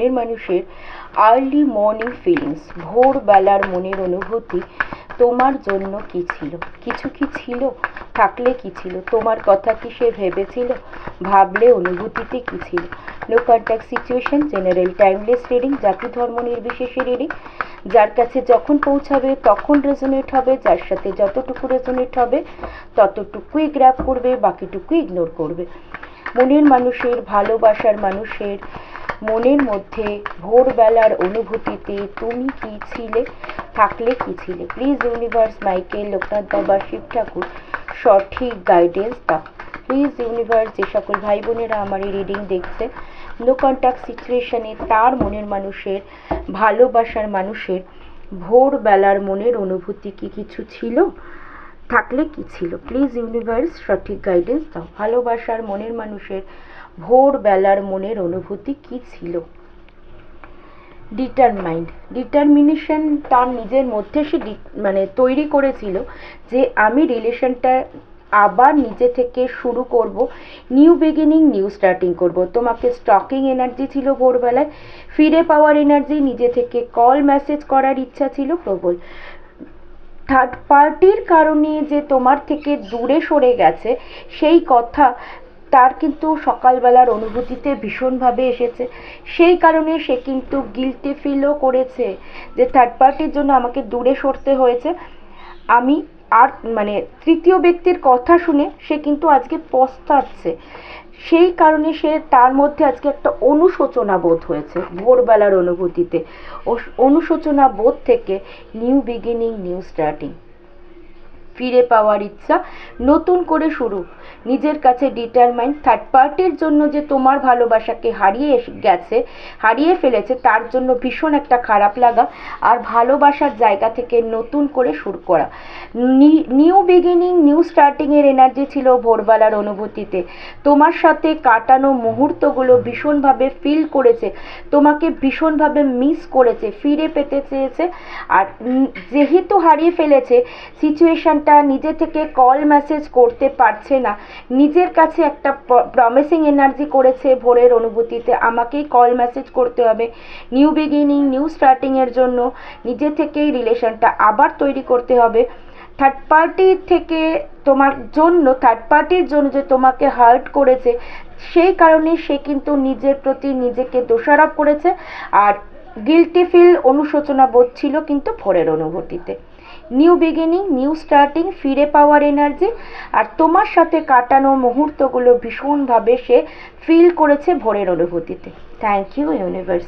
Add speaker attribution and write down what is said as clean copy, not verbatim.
Speaker 1: মনের মানুষের early morning feelings, ভোরবেলার মনের অনুভূতি তোমার জন্য কি ছিল? কিছু কি ছিল? থাকলে কি ছিল? তোমার কথা কি সে ভেবেছিল? ভাবলে অনুভূতিতে কি ছিল? No contact situation, general timeless reading, জাতি ধর্ম নির্বিশেষে রিডিং। যার কাছে যখন পৌঁছাবে তখন রেজোনেট হবে, যার সাথে যতটুকু রেজোনেট হবে ততটুকুই গ্র্যাব করবে, বাকিটুকু ইগনোর করবে। মনের মানুষের, ভালোবাসার মানুষের মনের মধ্যে ভোরবেলার অনুভূতিতে তুমি কি ছিলে? থাকলে কি ছিলে? প্লিজ ইউনিভার্স, মাইকেল, লোকনাথ বাবা, শিব ঠাকুর সঠিক গাইডেন্স দাও। প্লিজ ইউনিভার্স, যে সকল ভাই বোনেরা আমার এই রিডিং দেখছে, নো কন্ট্যাক্ট সিচুয়েশনে তার মনের মানুষের, ভালোবাসার মানুষের ভোরবেলার মনের অনুভূতি কি কিছু ছিল? থাকলে কি ছিল? প্লিজ ইউনিভার্স সঠিক গাইডেন্স দাও। ভালোবাসার মনের মানুষের ভোরবেলার মনের অনুভূতি কি ছিল? ডিটারমিনেশন তার নিজের মধ্যে সে তৈরি করেছিল যে আমি রিলেশনটা আবার নিজে থেকে শুরু করব, নিউ বিগিনিং, নিউ স্টার্টিং করব। তোমাকে স্টকিং এনার্জি ছিল ভোরবেলায়, ফিরে পাওয়ার এনার্জি, নিজে থেকে কল মেসেজ করার ইচ্ছা ছিল প্রবল। থার্ড পার্টির কারণে যে তোমার থেকে দূরে সরে গেছে সেই কথা তার কিন্তু সকালবেলার অনুভূতিতে ভীষণভাবে এসেছে। সেই কারণে সে কিন্তু গিল্টি ফিলও করেছে যে থার্ড পার্টির জন্য আমাকে দূরে সরতে হয়েছে। আমি আর তৃতীয় ব্যক্তির কথা শুনে সে কিন্তু আজকে পস্তাচ্ছে। সেই কারণে সে তার মধ্যে আজকে একটা অনুশোচনা বোধ হয়েছে ভোরবেলার অনুভূতিতে। অনুশোচনা বোধ থেকে নিউ বিগিনিং, নিউ স্টার্টিং, ফিরে পাওয়ার ইচ্ছা, নতুন করে শুরু, নিজের কাছে ডিটারমাইন্ড। থার্ড পার্টির জন্য যে তোমার ভালোবাসাকে হারিয়ে ফেলেছে তার জন্য ভীষণ একটা খারাপ লাগা, আর ভালোবাসার জায়গা থেকে নতুন করে শুরু করা। নিউ বিগিনিং, নিউ স্টার্টিংয়ের এনার্জি ছিল ভোরবেলার অনুভূতিতে। তোমার সাথে কাটানো মুহূর্তগুলো ভীষণভাবে ফিল করেছে, তোমাকে ভীষণভাবে মিস করেছে, ফিরে পেতে চেয়েছে। আর যেহেতু হারিয়ে ফেলেছে, সিচুয়েশনটা নিজে থেকে কল মেসেজ করতে পারছে না, নিজের কাছে একটা প্রমিসিং এনার্জি করেছে ভোরের অনুভূতিতে, আমাকেই কল মেসেজ করতে হবে নিউ বিগিনিং, নিউ স্টার্টিংয়ের জন্য, নিজে থেকেই রিলেশনটা আবার তৈরি করতে হবে। থার্ড পার্টির জন্য যে তোমাকে হার্ট করেছে সেই কারণে সে কিন্তু নিজের প্রতি নিজেকে দোষারোপ করেছে, আর গিল্টি ফিল, অনুশোচনা বোধ ছিল কিন্তু ভোরের অনুভূতিতে। নিউ বিগিনিং, নিউ স্টার্টিং, ফিরে পাওয়ার এনার্জি, আর তোমার সাথে কাটানো মুহূর্তগুলো ভীষণভাবে সে ফিল করেছে ভোরের অনুভূতিতে। Thank you universe.